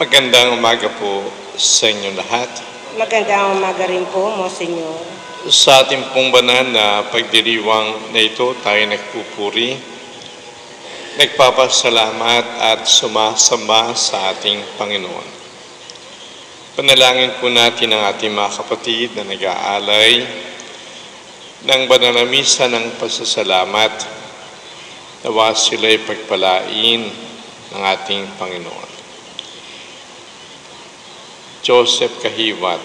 Magandang umaga po sa inyo lahat. Magandang umaga rin po, Monsignor. Sa ating pong banal na pagdiriwang na ito, tayo nagpupuri, nagpapasalamat at sumasamba sa ating Panginoon. Panalangin po natin ang ating mga kapatid na nag-aalay ng banal na misa ng pasasalamat, nawa sila'y pagpalain ng ating Panginoon. Joseph Kahiwat,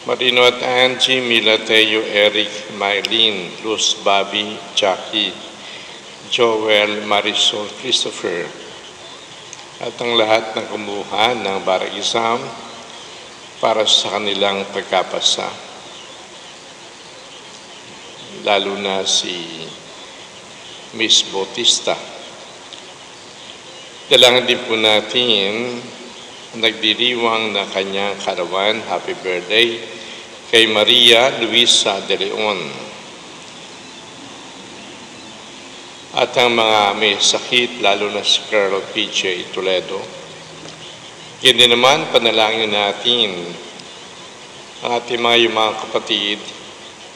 Marino at Angie, Milateo, Eric, Mylene, Luz, Bobby, Jackie, Joel, Marisol, Christopher, at ang lahat ng kumuha ng baragisam para sa kanilang pagkapasa. Lalo na si Miss Bautista. Dalangin din po natin nagdiriwang na kanyang karawan, happy birthday, kay Maria Luisa de Leon. At ang mga may sakit, lalo na si Carol PJ Toledo. Ganyan naman, panalangin natin ang ating mga kapatid,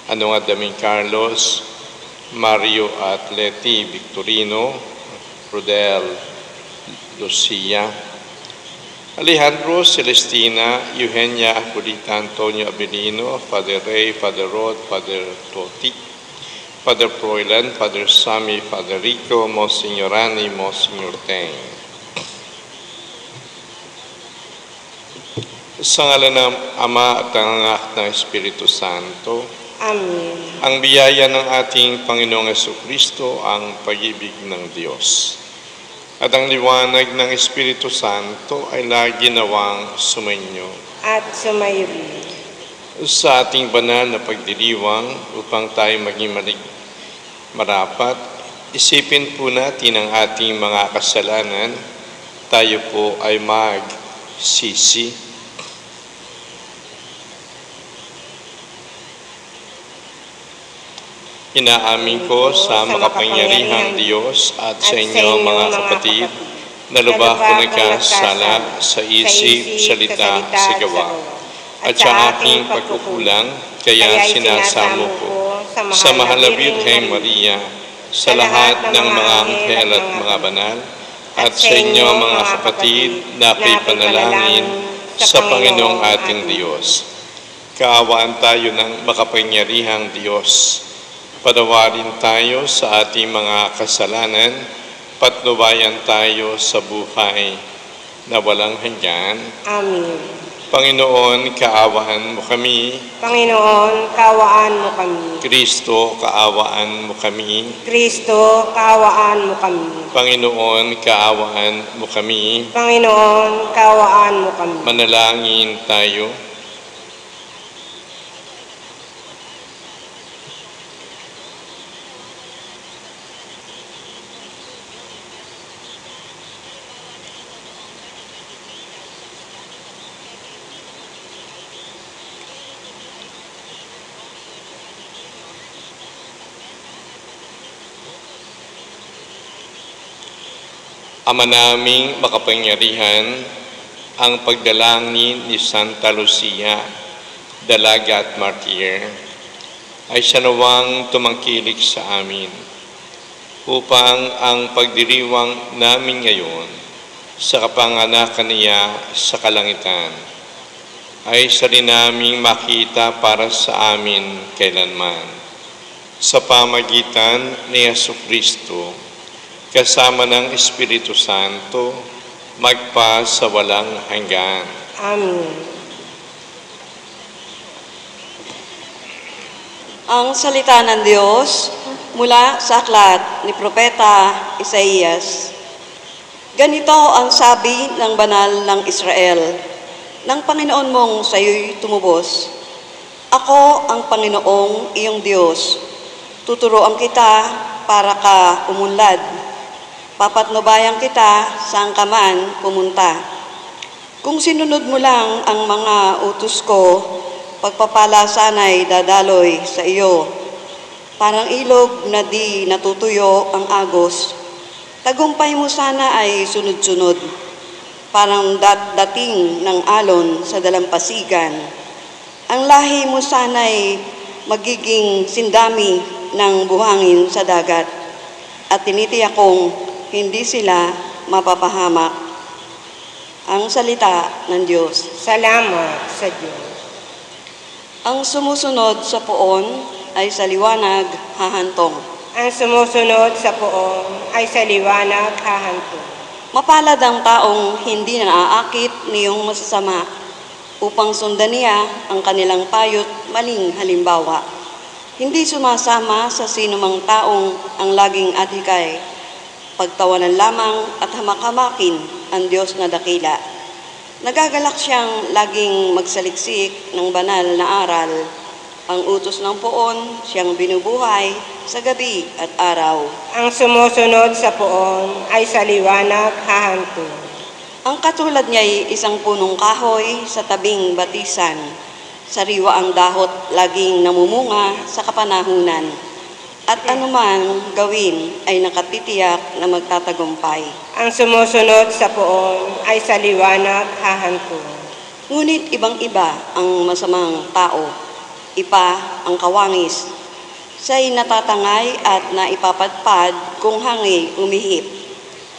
Daming Carlos, Mario at Leti Victorino, Rodel Lucia, Alejandro, Celestina, Eugenia, Julita, Antonio Abilino, Father Ray, Father Rod, Father Toti, Father Froilan, Father Sammy, Father Rico, Monsignor Rani, Monsignor Teng. Sa ngalan ng Ama at ng Anak ng Espiritu Santo, Amen. Ang biyaya ng ating Panginoong Jesucristo, ang pag-ibig ng Diyos, at ang liwanag ng Espiritu Santo ay lagi nawang sumainyo At sumayo rin. sa ating banal na pagdiriwang upang tayo maging marapat. Isipin po natin ang ating mga kasalanan. Tayo po ay magsisi. Inaamin ko sa makapangyarihang Diyos at sa inyo mga kapatid na lubha ko nagkasala sa isip, salita, sa gawa at sa aking pagkukulang, kaya sinasamo ko sa mahal na Birheng Maria, sa lahat ng mga anghel at mga banal, at sa inyo mga kapatid na ako'y panalangin sa Panginoong ating Diyos. Kaawaan tayo ng makapangyarihang Diyos. Patawarin tayo sa ating mga kasalanan, patnubayan tayo sa buhay na walang hanggan. Amen. Panginoon, kaawaan mo kami. Panginoon, kaawaan mo kami. Kristo, kaawaan mo kami. Kristo, kaawaan mo kami. Panginoon, kaawaan mo kami. Panginoon, kaawaan mo kami. Manalangin tayo. Ama naming makapangyarihan, ang pagdalangin ni Santa Lucia, dalaga at martir, ay siya nawang tumangkilik sa amin upang ang pagdiriwang namin ngayon sa kapanganakan niya sa kalangitan ay sa rin naming makita para sa amin kailanman. Sa pamagitan ni Jesucristo, kasama ng Espiritu Santo, magpa sa walang hanggan. Amen. Ang salita ng Diyos mula sa aklat ni Propeta Isaías. Ganito ang sabi ng banal ng Israel, ng Panginoon mong sa'yo'y tumubos. Ako ang Panginoong iyong Diyos. Tuturuan kita para ka umunlad. Papatnubayan kita saan ka man pumunta. Kung sinunod mo lang ang mga utos ko, pagpapala sana'y dadaloy sa iyo. Parang ilog na di natutuyo ang agos. Tagumpay mo sana ay sunod-sunod. parang dating ng alon sa dalampasigan. Ang lahi mo sana'y magiging sindami ng buhangin sa dagat at tinitiyak kong hindi sila mapapahamak. Ang salita ng Diyos. Salamat sa Diyos. Ang sumusunod sa poon ay sa liwanag hahantong. Ang sumusunod sa poon ay sa liwanag hahantong. Mapalad ang taong hindi naaakit niyong masasama upang sundan niya ang kanilang payot maling halimbawa. Hindi sumasama sa sinumang taong ang laging atikay. Pagtawanan lamang at hamak-hamakin ang Diyos na dakila. Nagagalak siyang laging magsaliksik ng banal na aral. Ang utos ng poon siyang binubuhay sa gabi at araw. Ang sumusunod sa poon ay sa liwanag hahantong. Ang katulad niya ay isang punong kahoy sa tabing batisan. Sariwa ang dahot, laging namumunga sa kapanahunan. At anuman gawin ay nakatitiyak na magtatagumpay. Ang sumusunod sa poon ay sa liwanag hahantong. Ngunit ibang-iba ang masamang tao. Ipa ang kawangis. Siya'y natatangay at naipapadpad kung hangi umihip.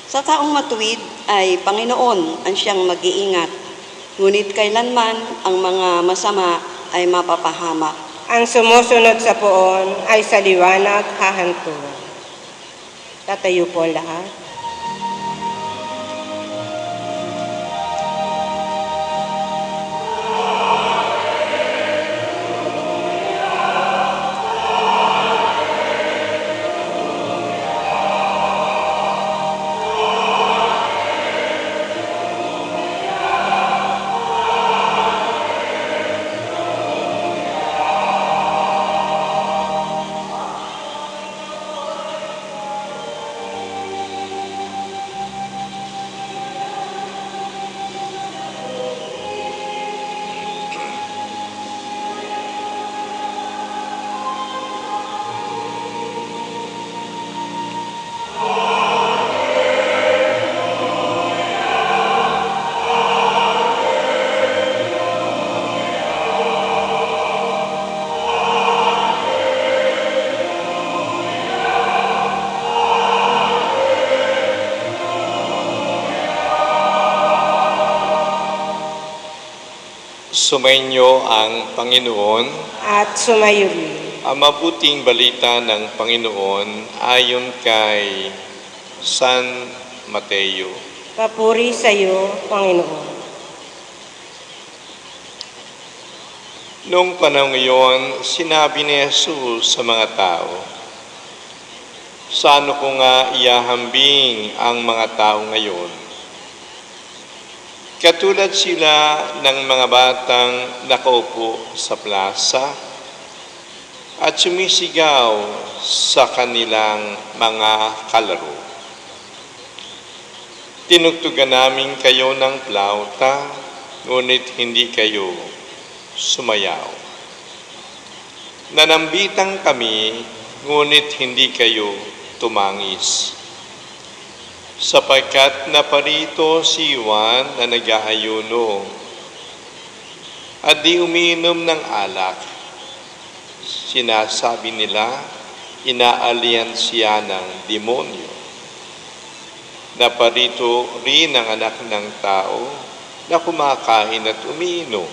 Sa taong matuwid ay Panginoon ang siyang mag-iingat. Ngunit kailanman ang mga masama ay mapapahamak. Ang sumusunod sa poon ay sa liwanag hahantong. Tatayo po lahat. Sumainyo ang Panginoon. At sumayo rin. Ang mabuting balita ng Panginoon ayon kay San Mateo. Papuri sa iyo, Panginoon. Noong panahon iyon, sinabi ni Jesus sa mga tao, "Saan ko nga iahambing ang mga tao ngayon? Katulad sila ng mga batang nakaupo sa plaza at sumisigaw sa kanilang mga kalaro. Tinugtugan namin kayo ng plauta, ngunit hindi kayo sumayaw. Nanambitan kami, ngunit hindi kayo tumangis. Sapagkat naparito si Juan na nag-aayuno at di umiinom ng alak. Sinasabi nila, inaalian siya ng demonyo. Naparito rin ang anak ng tao na kumakain at umiinom.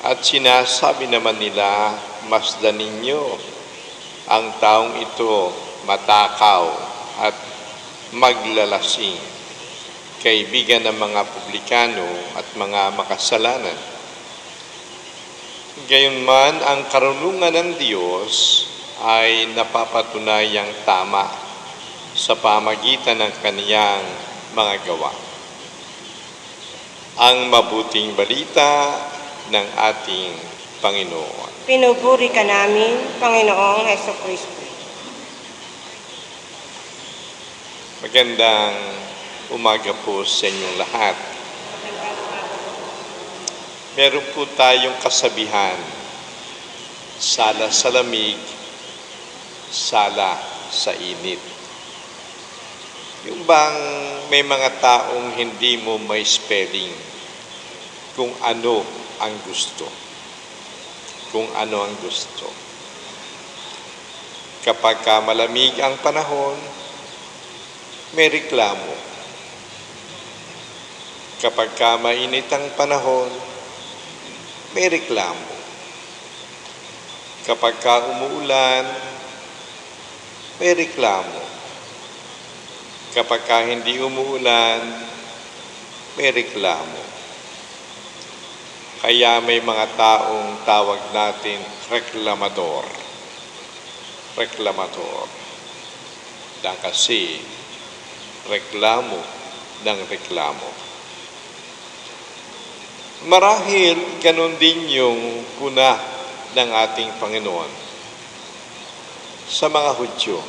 At sinasabi naman nila, masdan ninyo ang taong ito matakaw at maglalasing, kaibigan ng mga publikano at mga makasalanan. Gayunman, ang karunungan ng Diyos ay napapatunayang tama sa pamagitan ng kaniyang mga gawa. Ang mabuting balita ng ating Panginoon. Pinupuri ka namin, Panginoong Hesukristo. Magandang umaga po sa inyong lahat. Meron po tayong kasabihan, sala sa lamig, sala sa init. Yung bang may mga taong hindi mo may spelling kung ano ang gusto. Kung ano ang gusto. Kapag malamig ang panahon, may reklamo. Kapag mainit ang panahon, may reklamo. Kapag umuulan, may reklamo. Kapag hindi umuulan, may reklamo. Kaya may mga taong tawag natin reklamador. Reklamador. Dahil kasi reklamo ng reklamo. Marahil ganun din yung puna ng ating Panginoon sa mga Hudyo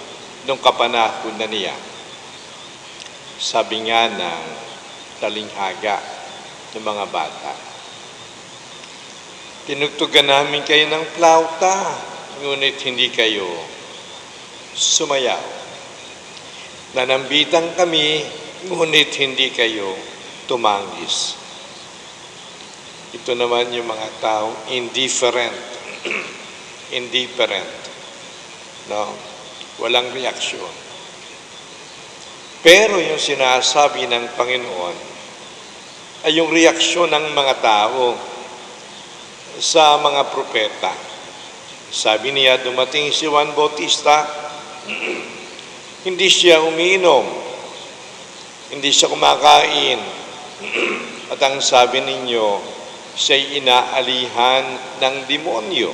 nung kapanahon na niya. Sabi nga ng talinghaga ng mga bata, tinugtugan namin kayo ng plauta, ngunit hindi kayo sumayaw. Nanambitan kami, ngunit hindi kayo tumangis. Ito naman yung mga taong indifferent. Indifferent. No? Walang reaksyon. Pero yung sinasabi ng Panginoon ay yung reaksyon ng mga tao sa mga propeta. Sabi niya, dumating si Juan Bautista, hindi siya umiinom, hindi siya kumakain, at ang sabi ninyo, siya'y inaalihan ng demonyo.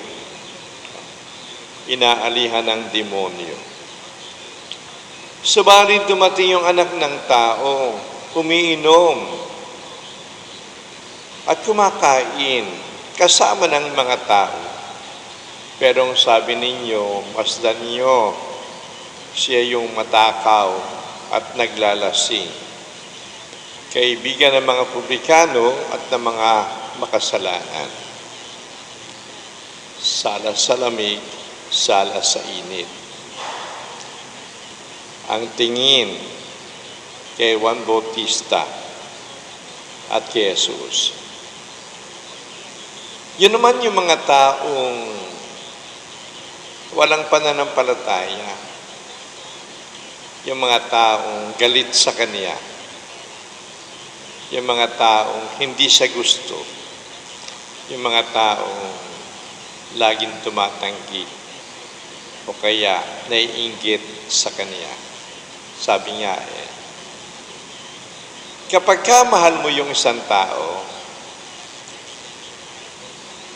Inaalihan ng demonyo. Subalit dumating yung anak ng tao, umiinom at kumakain kasama ng mga tao. Pero sabi ninyo, masdan niyo, siya yung matakaw at naglalasing. Kaibigan ng mga publikano at ng mga makasalanan. Sala sa lamig, sala sa init. Ang tingin kay Juan Bautista at kay Jesus. Yun naman yung mga taong walang pananampalataya. Yung mga taong galit sa Kanya. Yung mga taong hindi siya gusto. Yung mga taong laging tumatanggi o kaya naiinggit sa Kanya. Sabi nga kapag mahal mo yung isang tao,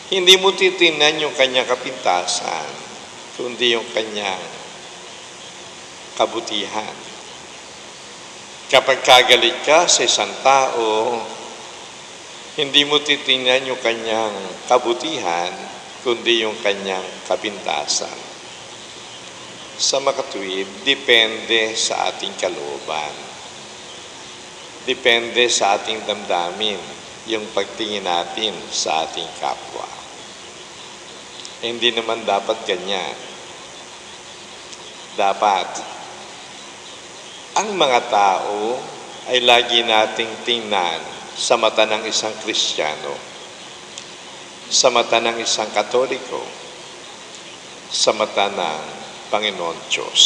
hindi mo titingnan yung kanyang kapintasan, kundi yung kanyang kabutihan. Kapag kagalit ka sa isang tao, hindi mo titingnan yung kanyang kabutihan, kundi yung kanyang kapintasan. Sa makatuwid, depende sa ating kalooban. Depende sa ating damdamin, yung pagtingin natin sa ating kapwa. Hindi naman dapat ganyan. Dapat, ang mga tao ay lagi nating tingnan sa mata ng isang Kristiyano, sa mata ng isang Katoliko, sa mata ng Panginoon Diyos.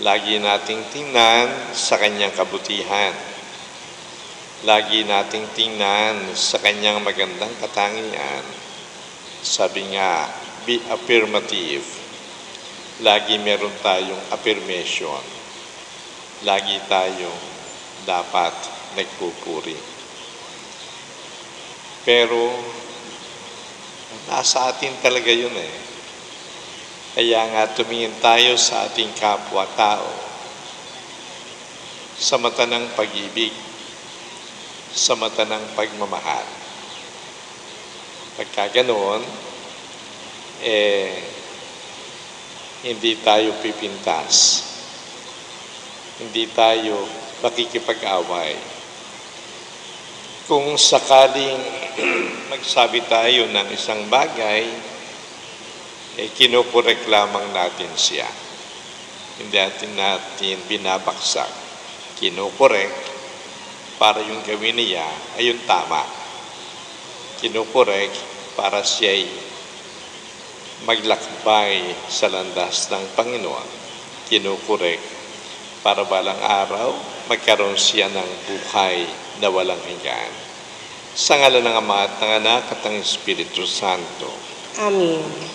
Lagi nating tingnan sa Kanyang kabutihan. Lagi nating tingnan sa Kanyang magandang katangian. Sabi nga, be affirmative. Lagi meron tayong affirmation. Lagi tayong dapat nagpupuri. Pero, nasa atin talaga yun Kaya nga tumingin tayo sa ating kapwa-tao sa mata ng pag-ibig, sa mata ng pagmamahal. Pagka ganoon, hindi tayo pipintas. Hindi tayo makikipag-away. Kung sakaling magsabi tayo ng isang bagay, kinukureklamang natin siya. Hindi natin binabaksak. kinukorek para yung gawin niya ay yung tama. Kinukorek para siya'y maglakbay sa landas ng Panginoon. Kinukorek para balang araw magkaroon siya ng buhay na walang hanggan. Sa ngalan ng Ama at ng Anak at ng Espiritu Santo. Amen.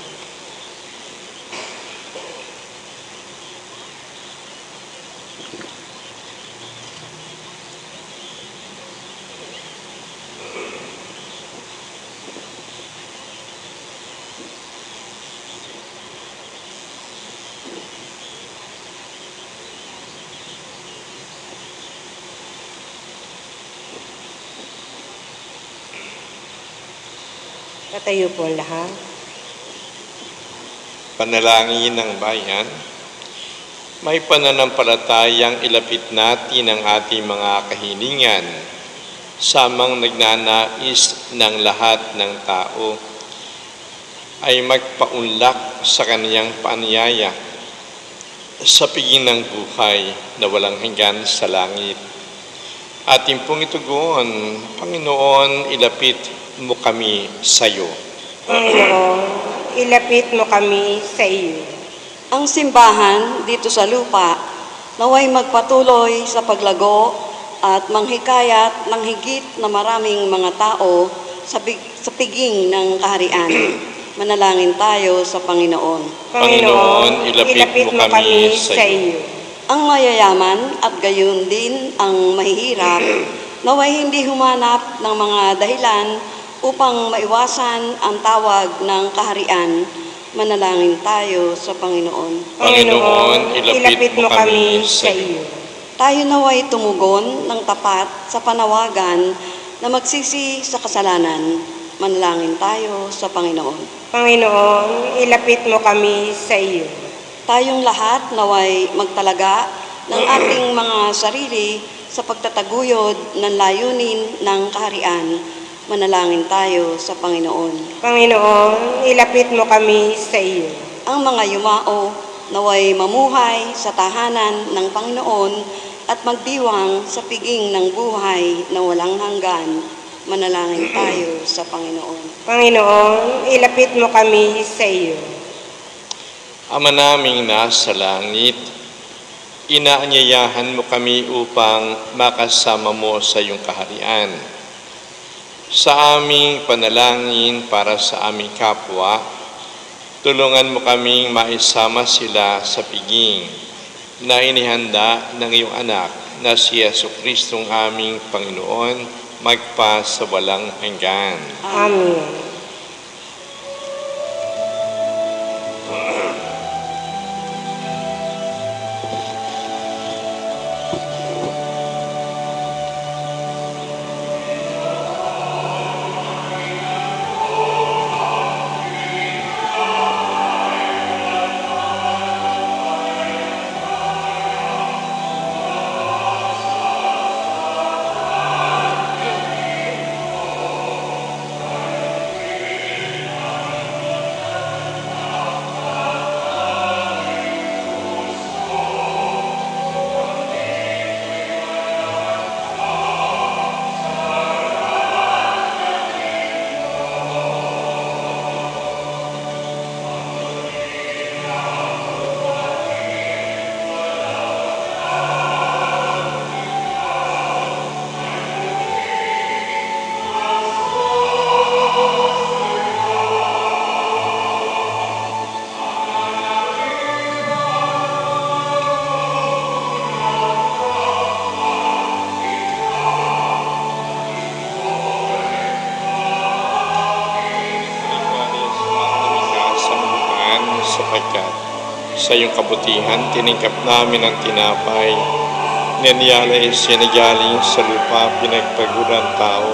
Tatayo po ang lahat. Panalangin ng bayan, may pananampalatayang ilapit natin ang ating mga kahilingan, samang nagnanais ng lahat ng tao ay magpaunlak sa kaniyang paanyaya sa piging ng buhay na walang hanggan sa langit. Ating pong itugon, Panginoon, ilapit mo kami sa iyo. Panginoon, ilapit mo kami sa iyo. Ang simbahan dito sa lupa naway magpatuloy sa paglago at manghikayat ng higit na maraming mga tao sa piging ng kaharian. Manalangin tayo sa Panginoon. Panginoon, ilapit mo kami sa iyo. Ang mayayaman at gayon din ang mahihirap naway hindi humanap ng mga dahilan upang maiwasan ang tawag ng kaharian. Manalangin tayo sa Panginoon. Panginoon, ilapit mo kami sa iyo. Tayo naway tumugon ng tapat sa panawagan na magsisi sa kasalanan. Manalangin tayo sa Panginoon. Panginoon, ilapit mo kami sa iyo. Tayong lahat naway magtalaga ng ating mga sarili sa pagtataguyod ng layunin ng kaharian. Manalangin tayo sa Panginoon. Panginoon, ilapit mo kami sa iyo. Ang mga yumao naway mamuhay sa tahanan ng Panginoon at magdiwang sa piging ng buhay na walang hanggan. Manalangin tayo sa Panginoon. Panginoon, ilapit mo kami sa iyo. Ama naming nasa langit, inaanyayahan mo kami upang makasama mo sa iyong kaharian. Sa aming panalangin para sa aming kapwa, tulungan mo kaming maisama sila sa piging na inihanda ng iyong anak na si Jesucristong aming Panginoon, magpa sa walang hanggan. Amen. sapagkat sa iyong kabutihan tiningkap namin ang tinapay, naniyalay sinagaling sa lupa, pinagpaguran tao,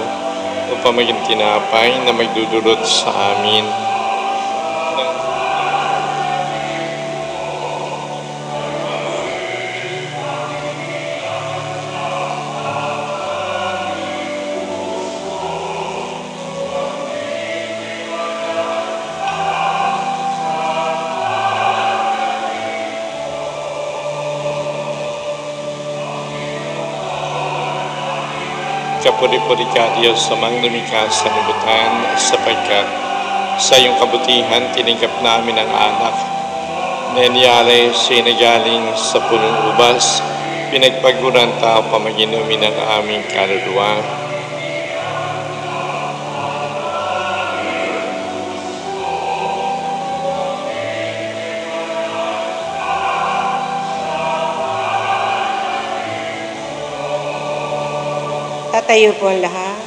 upang maging tinapay na magdudulot sa amin. kapuri-puri ka, Diyos, sa mga lumikha sa libutan, sapagkat sa iyong kabutihan tiningkap namin ang anak na iniyalay siya nagaling sa punong ubas, pinagpaguran tao pamaginumin ng aming kaluluwa. Tatayo po ang lahat.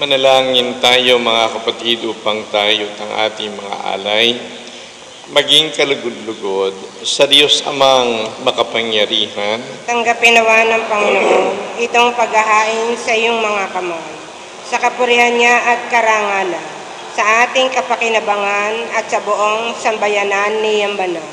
Manalangin tayo mga kapatid upang tayo at ang ating mga alay maging kalugod-lugod sa Diyos Amang makapangyarihan. Tanggapin nawa ng Panginoon itong paghahain sa iyong mga kamay, sa kapurihan niya at karangalan, sa ating kapakinabangan at sa buong sambayanan niyang banal.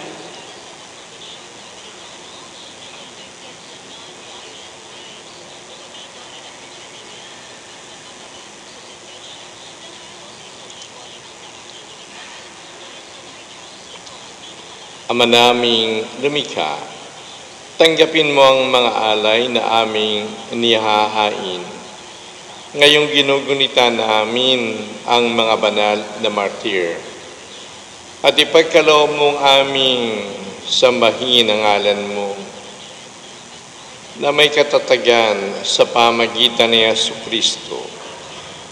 Ama naming lumikha, tanggapin mo ang mga alay na aming inihahain. Ngayong ginugunita namin ang mga banal na martir. At ipagkaloob mong aming sambahin ang ngalan mo na may katatagan sa pamagitan ni Jesucristo,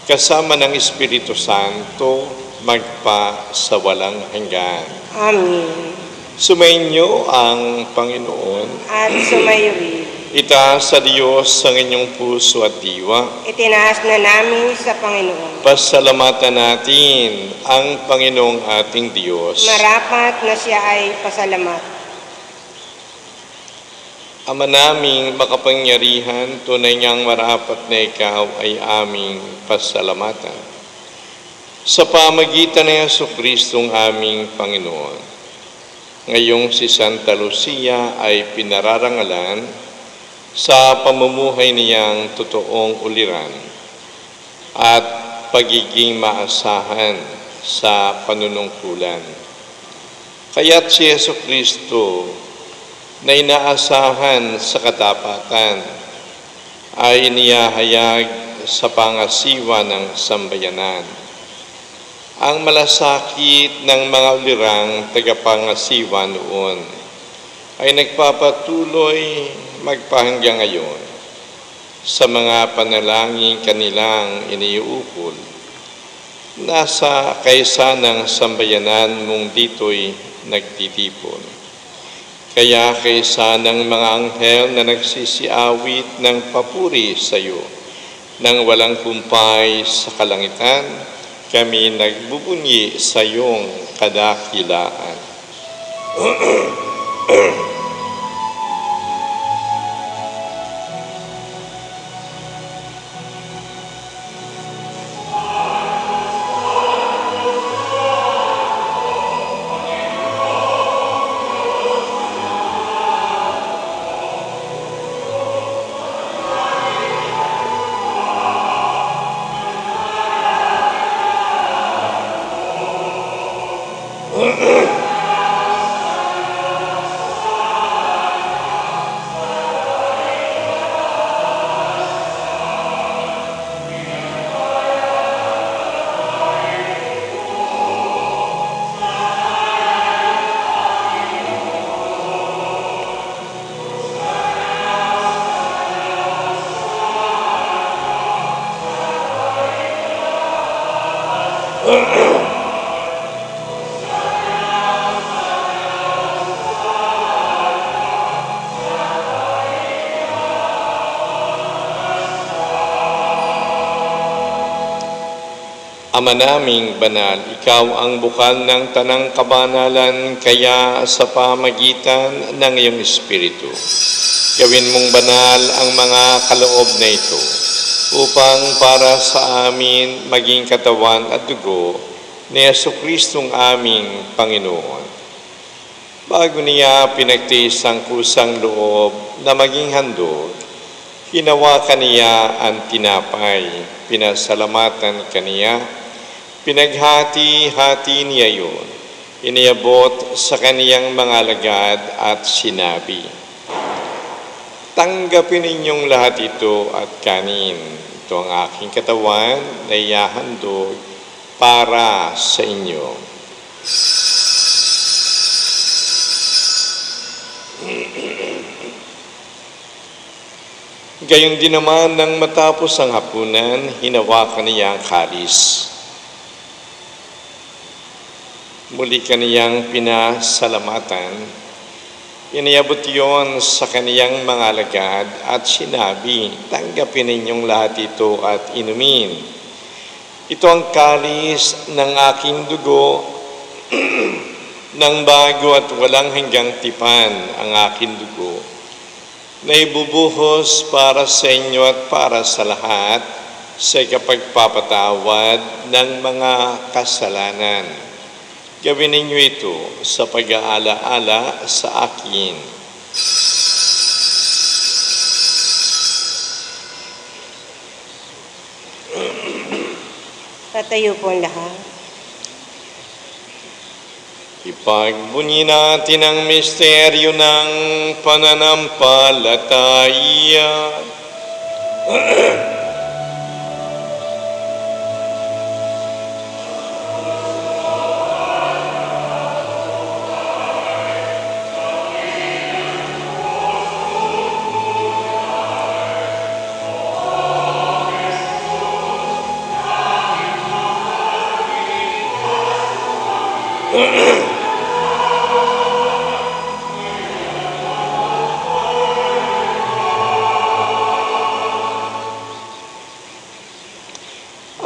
kasama ng Espiritu Santo, magpa sa walang hanggan. Amen. Sumainyo ang Panginoon. At sumayo rin. Itaas sa Diyos ang inyong puso at diwa. Itinaas na namin sa Panginoon. Pasalamatan natin ang Panginoong ating Diyos. Marapat na siya ay pasalamat. Ama naming makapangyarihan, tunay niyang marapat na ikaw ay aming pasalamatan. Sa pamagitan ng Jesucristong aming Panginoon. Ngayong si Santa Lucia ay pinararangalan sa pamumuhay niyang totoong uliran at pagiging maasahan sa panunungkulan. Kaya't si Jesucristo na inaasahan sa katapatan ay inihahayag sa pangasiwa ng sambayanan. Ang malasakit ng mga ulirang tagapangasiwa noon ay nagpapatuloy magpahanggang ngayon sa mga panalangin kanilang iniuukol. Nasa kaisa ng sambayanan mong dito'y nagtitipon. Kaya kaisa ng mga anghel na nagsisiawit ng papuri sa iyo nang walang kumpay sa kalangitan, kami nagbubunyi sa iyong kadakilaan. Ama naming banal, ikaw ang bukal ng tanang kabanalan, kaya sa pamagitan ng iyong Espiritu, gawin mong banal ang mga kaloob na ito, upang para sa amin maging katawan at dugo ni Jesucristong aming Panginoon. Bago niya pinagtiis ang kusang loob na maging handog, hinawakan niya ang tinapay, pinasalamatan kaniya, pinaghati-hati niya yun, iniabot sa kaniyang mga alagad at sinabi, Tanggapin ninyong lahat ito at kanin. Ito ang aking katawan na ihahandog para sa inyo. Gayon din naman nang matapos ang hapunan, hinawakan niya ang kalis. Muli kaniyang pinasalamatan. Iniabot iyon sa kaniyang mga alagad at sinabi, tanggapin ninyong lahat ito at inumin. Ito ang kalis ng aking dugo ng bago at walang hanggang tipan ang aking dugo na ibubuhos para sa inyo at para sa lahat sa ikapagpapatawad ng mga kasalanan. Gawin ninyo ito sa pag-aala-ala sa akin. Tatayo po ang lahat. Ipagbunyi natin ang misteryo ng pananampalataya.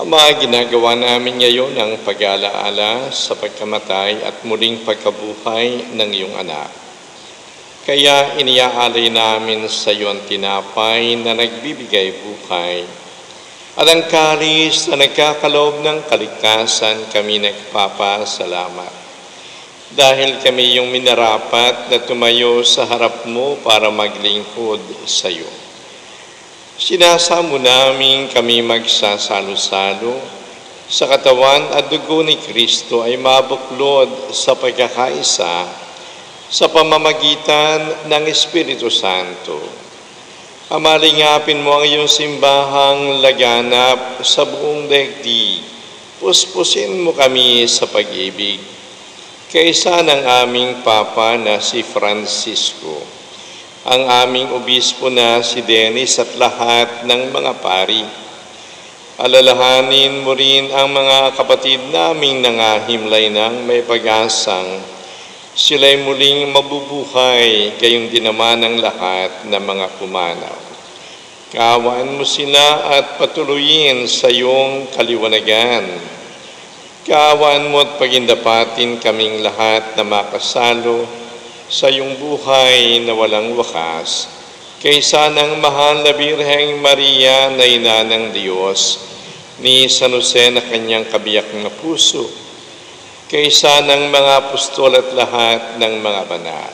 Ama, ginagawa namin ngayon ang pag-alaala sa pagkamatay at muling pagkabuhay ng iyong anak. Kaya iniaalay namin sa iyo ang tinapay na nagbibigay buhay at ang kalis na nagkakaloob ng kaligtasan. Kami nagpapasalamat dahil kami yung minarapat na tumayo sa harap mo para maglingkod sa iyo. Sinasamo namin kami magsasalo-salo sa katawan at dugo ni Kristo ay mabuklod sa pagkakaisa sa pamamagitan ng Espiritu Santo. Amalingapin mo ang iyong simbahang laganap sa buong daigdig. Puspusin mo kami sa pag-ibig. Kaisa ng aming Papa na si Francisco, ang aming obispo na si Dennis at lahat ng mga pari. Alalahanin mo rin ang mga kapatid naming nangahimlay ng may pag-asang sila'y muling mabubuhay, gayong din naman ang lahat ng mga pumanaw. Kaawaan mo sila at patuloyin sa iyong kaliwanagan. Kaawaan mo at pagindapatin kaming lahat na makasalo sa iyong buhay na walang wakas, kaysa ng mahal na Birheng Maria na ina ng Diyos, ni San Jose na kanyang kabiyak na puso, kaysa ng mga apostol at lahat ng mga banal,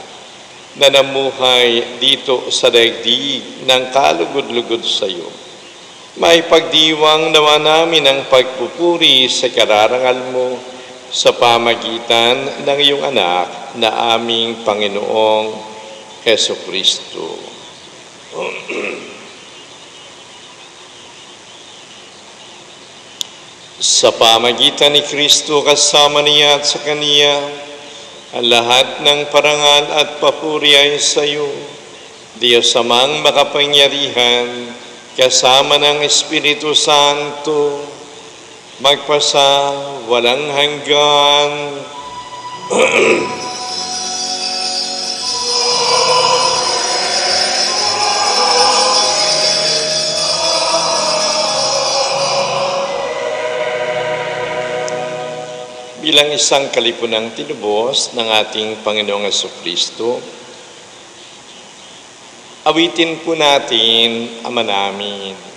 na namuhay dito sa daigdig ng kalugod-lugod sa iyo. May pagdiwang nawa namin ang pagpupuri sa kararangal mo sa pamagitan ng iyong anak na aming Panginoong Jesucristo. Sa pamagitan ni Kristo kasama niya at sa Kaniya, ang lahat ng parangal at papuri ay sa iyo, Diyos Amang makapangyarihan, kasama ng Espiritu Santo, magpasa walang hanggan. Bilang isang kalipunang tinubos ng ating Panginoong Jesucristo, awitin po natin, Ama namin.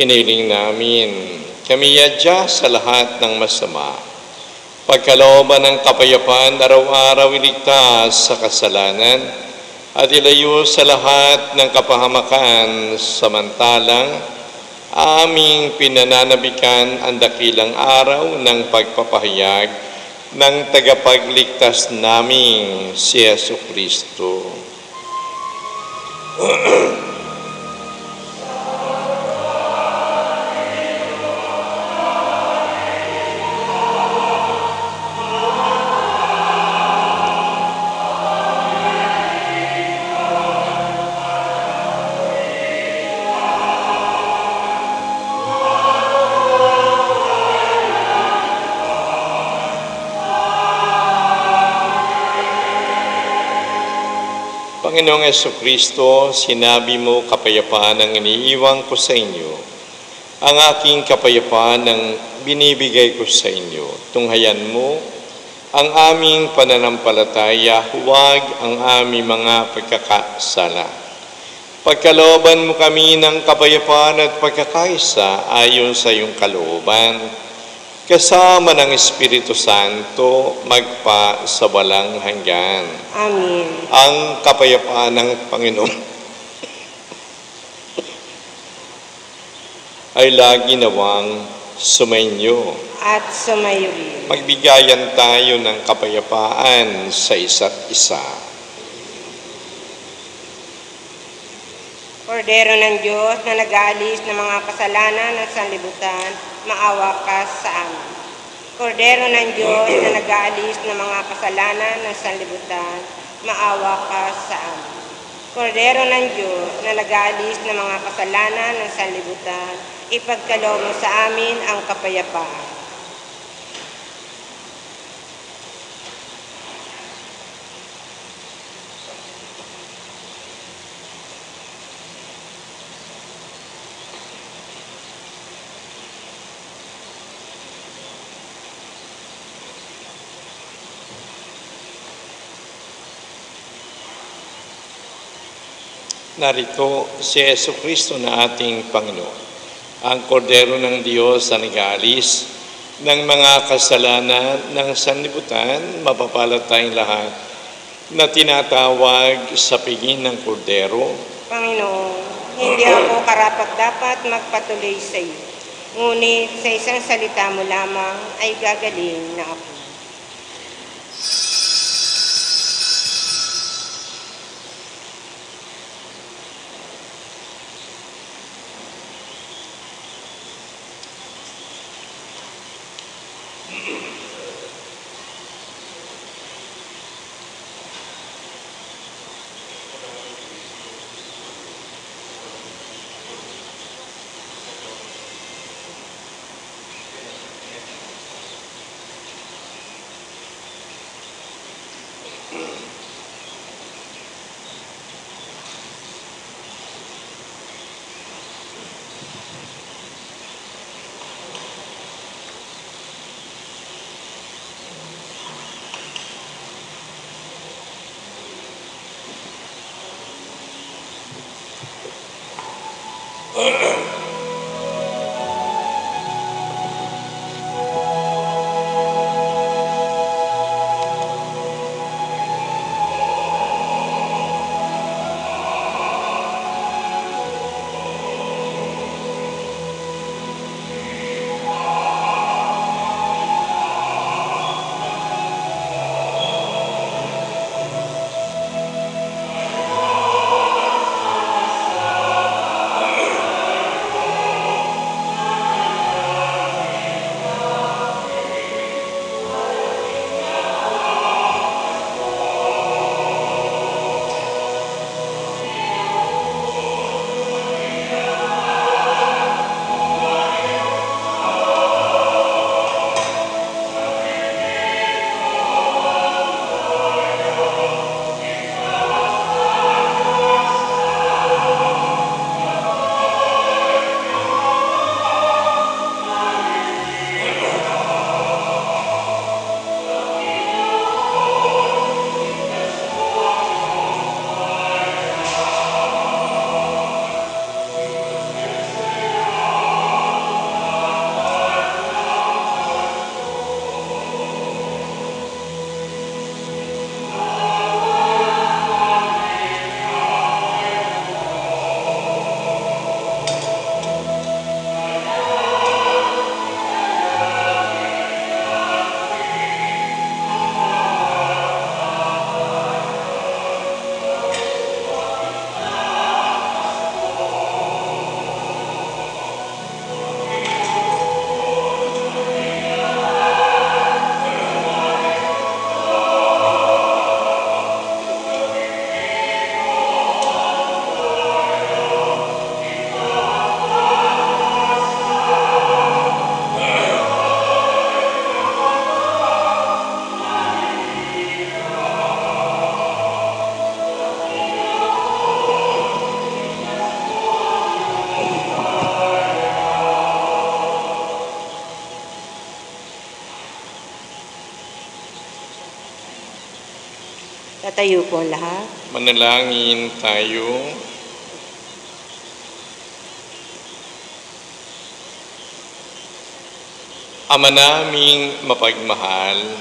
Iniling namin, kami yadya sa lahat ng masama. Pagkalooban ng kapayapaan, araw-araw iligtas sa kasalanan at ilayo sa lahat ng kapahamakan samantalang aming pinananabikan ang dakilang araw ng pagpapahayag ng tagapagligtas naming si Yesu Kristo. Panginoong Jesucristo, sinabi mo, kapayapaan ang iniiwan ko sa inyo. Ang aking kapayapaan ang binibigay ko sa inyo. Tunghayan mo ang aming pananampalataya, huwag ang aming mga pagkakasala. Pagkalooban mo kami ng kapayapaan at pagkakaisa ayon sa iyong kalooban, kasama ng Espiritu Santo, magpa sa walang hanggan. Amen. Ang kapayapaan ng Panginoon ay lagi nawang sumainyo. At sumayo rin. Magbigayan tayo ng kapayapaan sa isa't isa. Kordero ng Diyos na nag-aalis ng mga kasalanan ng sanlibutan, maawa ka sa amin. Kordero ng Diyos na nag-aalis ng mga kasalanan ng sanlibutan, maawa ka sa amin. Kordero ng Diyos na nag-aalis ng mga kasalanan ng sanlibutan, ipagkaloob mo sa amin ang kapayapaan. Narito si Jesucristo na ating Panginoon, ang Kordero ng Diyos na nag-aalis ng mga kasalanan ng sanlibutan. Mapapalad tayong lahat na tinatawag sa piging ng Kordero. Panginoon, hindi ako karapat-dapat magpatuloy sa iyo, ngunit sa isang salita mo lamang ay gagaling na ako. Tayo po lahat. Manalangin tayo. Ama naming mapagmahal,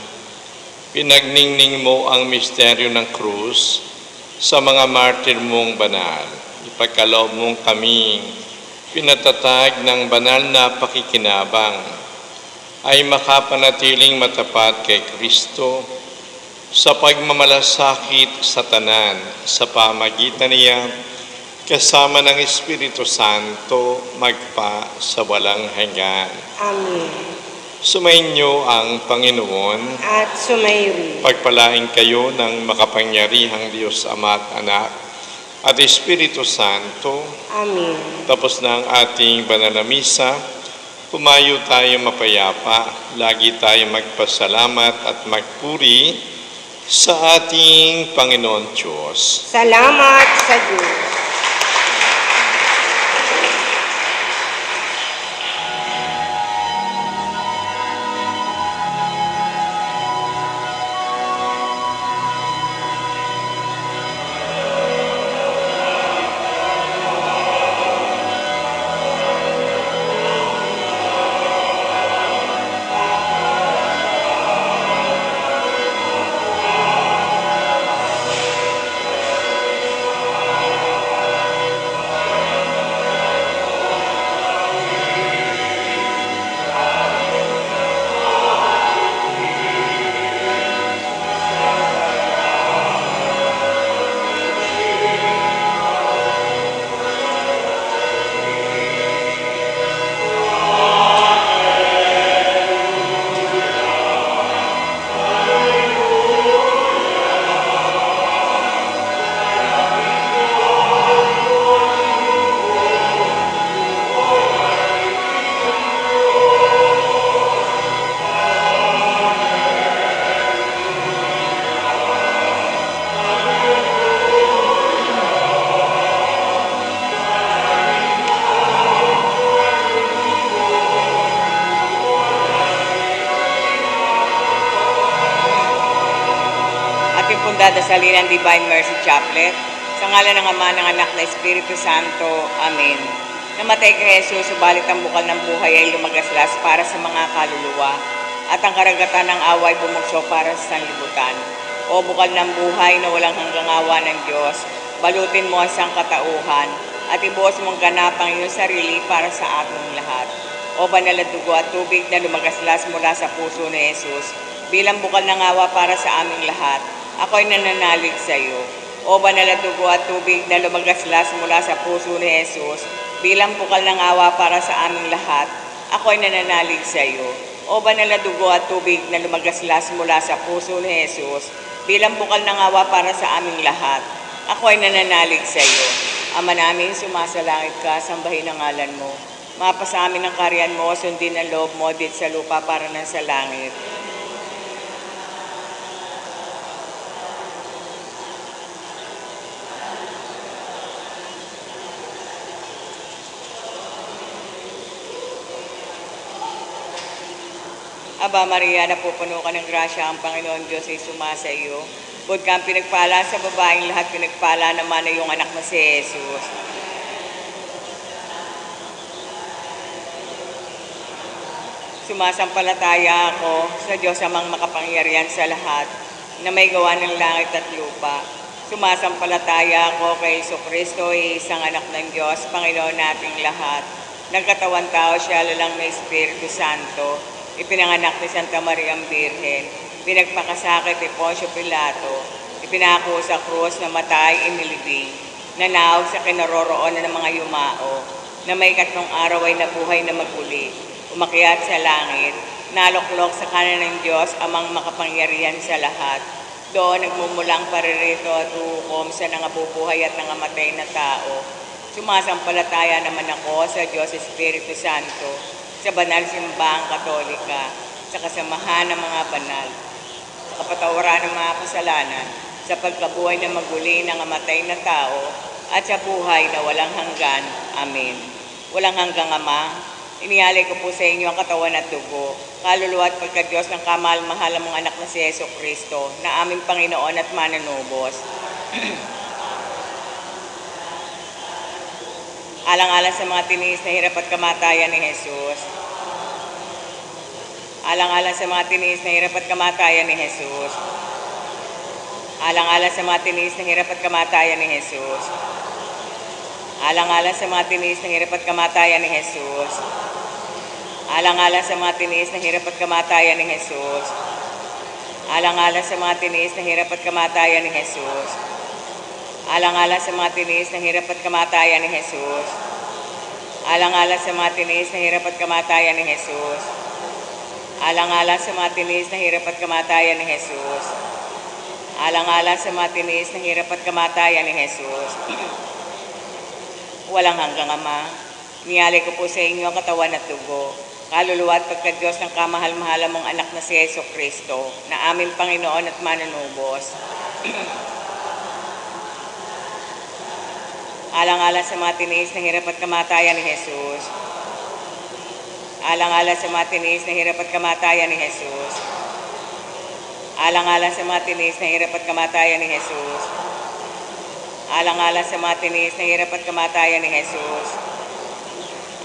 pinagningning mo ang misteryo ng krus sa mga martir mong banal. Ipagkaloob mong kaming pinatatag ng banal na pakikinabang ay makapanatiling matapat kay Kristo sa pagmamalasakit sa tanan sa pamagitan niya kasama ng Espiritu Santo magpa sa walang hanggan. Amen. Sumainyo ang Panginoon. At sumayo. Pagpalain kayo ng makapangyarihang Diyos Ama at Anak at Espiritu Santo. Amen. Tapos na ang ating banal na misa, pumayo tayo mapayapa, lagi tayo magpasalamat at magpuri sa ating Panginoon Diyos. Salamat sa Diyos. Dadasalin ang Divine Mercy Chaplet, sa ngalan ng Ama, ng Anak, na Espiritu Santo. Amen. Namatay kay Jesus, subalit ang bukal ng buhay ay lumagaslas para sa mga kaluluwa, at ang karagatan ng away bumugso para sa sanlibutan. O bukal ng buhay na walang hanggang awa ng Diyos, balutin mo ang sangkatauhan, at ibuhos mong ganap ang iyong sarili para sa ating lahat. O banal na dugo at tubig na lumagaslas mula sa puso ni Jesus, bilang bukal ng awa para sa aming lahat, ako'y nananalig sa iyo. O banal na dugo at tubig na lumagaslas mula sa puso ni Jesus, bilang bukal ng awa para sa aming lahat, ako'y nananalig sa iyo. O banal na dugo at tubig na lumagaslas mula sa puso ni Jesus, bilang bukal ng awa para sa aming lahat, ako'y nananalig sa iyo. Ama namin, sumasalangit ka, sambahin ang ngalan mo. Mapasa amin ang karyan mo, sundin ang loob mo, dit sa lupa para nang sa langit. Aba Maria, napupuno ka ng grasya, ang Panginoon Diyos ay sumasa iyo. Bukod kang pinagpala sa babaeng lahat, pinagpala naman na iyong anak na si Jesus. Sumasampalataya ako sa Diyos amang makapangyarihan sa lahat, na may gawa ng langit at lupa. Sumasampalataya ako kay Jesucristo, isang anak ng Diyos, Panginoon nating lahat. Nagkatawan tao siya, lalang may Espiritu Santo. Ipinanganak ni Santa Maria ang Birhen, pinagpakasakit ni Poncio Pilato, ipinako sa krus, namatay, inilibing, nanawag sa kinaroroonan ng mga yumao, na may 3 araw ay nabuhay na maguli, umakyat sa langit, naluklok sa kanan ng Diyos, amang makapangyarihan sa lahat. Doon nagmumulang paririto at hukom sa nangabubuhay at nangamatay na tao. Sumasampalataya naman ako sa Diyos Espiritu Santo, sa banal simbahang Katolika, sa kasamahan ng mga banal, sa kapatawaran ng mga kasalanan, sa pagkabuhay na maguli ng amatay na tao, at sa buhay na walang hanggan. Amen. Walang hanggang Ama, Inialay ko po sa inyo ang katawan at dugo, kaluluwa at pagka-Diyos ng kamahal-mahalan mong anak na si Yeso Kristo, na aming Panginoon at manunubos. Alang-alang sa mga tiniis na hirap at kamatayan ni Jesus. Alang-alang sa mga tiniis na hirap at kamatayan ni Jesus. Alang-alang sa mga tiniis na hirap at kamatayan ni Jesus. Alang-alang sa mga tiniis na hirap at kamatayan ni Jesus. Alang-alang sa mga tiniis na hirap at kamatayan ni Jesus. Alang-alang sa mga tiniis na hirap at kamatayan ni Jesus. Alang-alang sa mga tiniis na hirap at kamatayan ni Jesus. Alang-alang sa mga tiniis na hirap at kamatayan ni Jesus. Alang-alang sa mga tiniis na hirap at kamatayan ni Jesus. Alang-alang sa mga tiniis na hirap at kamatayan ni Jesus. Walang hanggang Ama, inialay ko po sa inyo ang katawan at dugo, kaluluwa at pagka-Diyos ng kamahal-mahalan mong anak na si Yeso Kristo, na aming Panginoon at manunubos. Alang-alang sa mga tiniis na hirap at kamatayan ni Jesus. Alang-alang sa mga tiniis na hirap at kamatayan ni Jesus. Alang-alang sa mga tiniis na hirap at kamatayan ni Jesus. Alang-alang sa mga tiniis na hirap at kamatayan ni Jesus.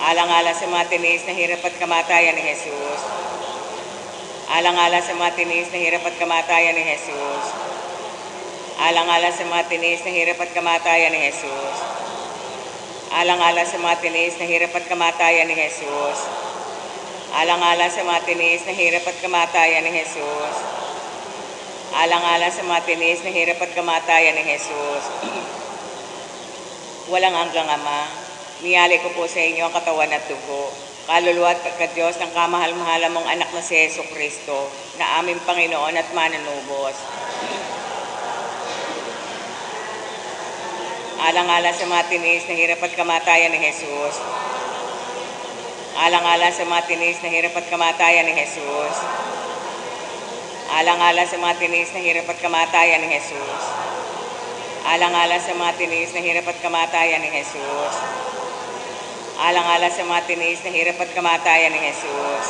Alang-alang sa mga tiniis na hirap at kamatayan ni Jesus. Alang-alang sa mga tiniis na hirap at kamatayan ni Jesus. Alang-alang sa mga tiniis na hirap at kamatayan ni Jesus. Alang-alang sa mga tiniis na hirap at kamatayan ni Jesus. Alang-alang sa mga tiniis na hirap at kamatayan ni Jesus. Alang-alang sa mga tiniis na hirap at kamatayan ni Jesus. Walang hanggang Ama, niyalay ko po sa inyo ang katawan at dugo, kaluluwa at pagka-Diyos ng kamahal-mahalan mong anak na si Yeso Kristo, na aming Panginoon at manunubos. Alang-alang sa mga tiniis na hirap at kamatayan ni Jesus. Alang-alang sa mga tiniis na hirap at kamatayan ni Jesus. Alang-alang sa mga tiniis na hirap at kamatayan ni Jesus. Alang-alang sa mga tiniis na hirap at kamatayan ni Jesus. Alang-alang sa mga tiniis na hirap at kamatayan ni Jesus.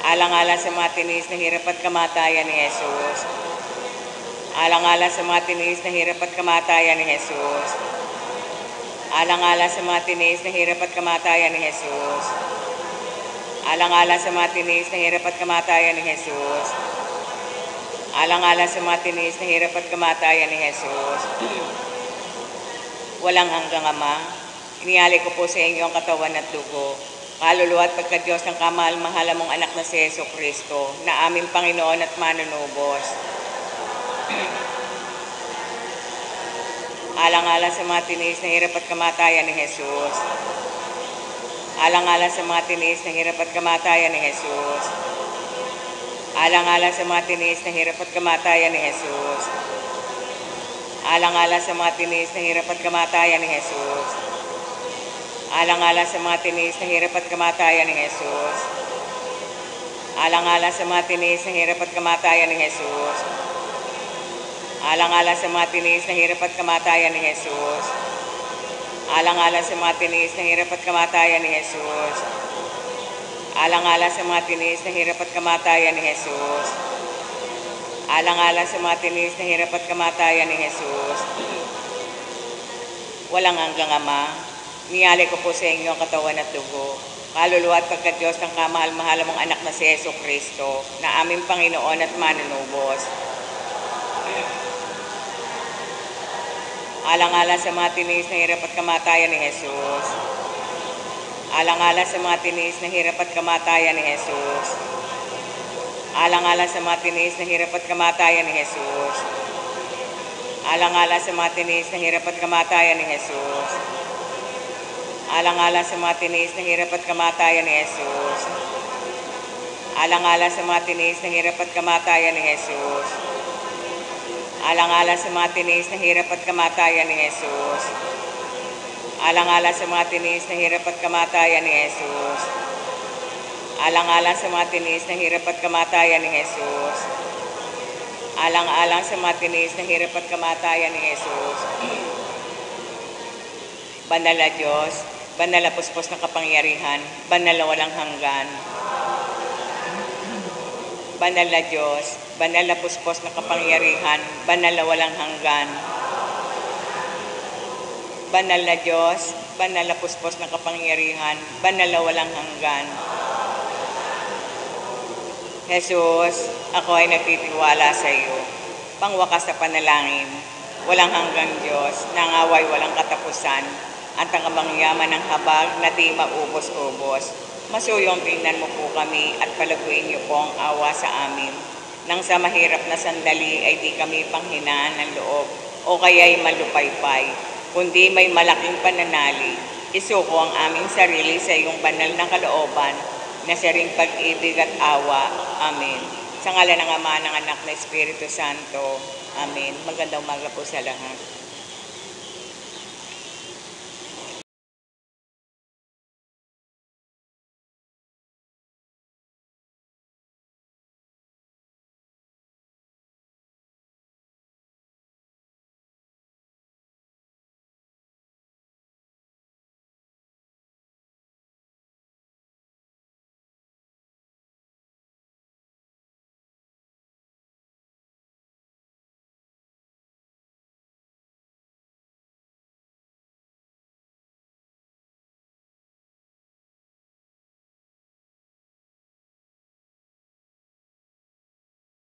Alang-alang sa mga tiniis na hirap at kamatayan ni Jesus. Alang-alang sa mga tiniis na hirap at kamatayan ni Jesus. Alang-alang sa mga tiniis na hirap at kamatayan ni Jesus. Alang-alang sa mga tiniis na hirap at kamatayan ni Jesus. Alang-alang sa mga tiniis na hirap at kamatayan ni Jesus. Walang hanggang Ama, inialay ko po sa inyo ang katawan at dugo, kaluluwa at pagka-Diyos ng kamahal-mahalan mong anak na si Yeso Kristo, na aming Panginoon at manunubos. Alang-alang sa mga tiniis na hirap at kamatayan ni Jesus. Alang-alang sa mga tiniis na hirap at kamatayan ni Jesus. Alang-alang sa mga tiniis na hirap at kamatayan ni Jesus. Alang-alang sa mga tiniis na hirap at kamatayan ni Jesus. Alang-alang sa mga tiniis na hirap at kamatayan ni Jesus. Alang-alang sa mga tiniis na hirap at kamatayan ni Jesus. Alang-alang sa mga tiniis na hirap at kamatayan ni Jesus. Alang-alang sa mga tiniis na hirap at kamatayan ni Jesus. Alang-alang sa mga tiniis na hirap at kamatayan ni Jesus. Alang-alang sa mga tiniis na hirap at kamatayan ni Jesus. Walang hanggang Ama, niyalay ko po sa inyo ang katawan at dugo, kaluluwa at pagka-Diyos ng kamahal-mahalan mong anak na si Yeso Kristo, na aming Panginoon at manunubos. Alang-alang sa mga tiniis na hirap at kamatayan ni Jesus. Alang-alang sa mga tiniis na hirap at kamatayan ni Jesus. Alang-alang sa mga tiniis na hirap at kamatayan ni Jesus. Alang-alang sa mga tiniis na hirap at kamatayan ni Jesus. Alang-alang sa mga tiniis na hirap at kamatayan ni Jesus. Alang-alang sa mga tiniis na hirap at kamatayan ni Jesus. Alang-alang sa mga tiniis na hirap at kamatayan ni Jesus. Alang-alang sa mga tiniis na hirap at kamatayan ni Jesus. Alang-alang sa mga tiniis na hirap at kamatayan ni Jesus. Alang-alang sa mga tiniis na hirap at kamatayan ni Jesus. Banal na Diyos, banal na puspos ng kapangyarihan, banal na walang hanggan. Banal na Diyos, banal na puspos ng kapangyarihan, banal na walang hanggan. Banal na Diyos, banal na puspos ng kapangyarihan, banal na walang hanggan. Jesus, ako ay nagtitiwala sa iyo. Pangwakas na panalangin, walang hanggang Diyos, nangaway walang katapusan, at ang kamangyaman ng habag na di maubos-ubos. Masuyong tingnan mo po kami at palaguin niyo po ang awa sa amin. Nang sa mahirap na sandali ay di kami panghinaan ng loob o kaya'y malupaypay, kundi may malaking pananali. Isuko ang aming sarili sa iyong banal na kalooban na saring pag-ibig at awa. Amen. Sa ngalan ng Ama, ng Anak, na Espiritu Santo. Amen. Magandang umaga po sa lahat.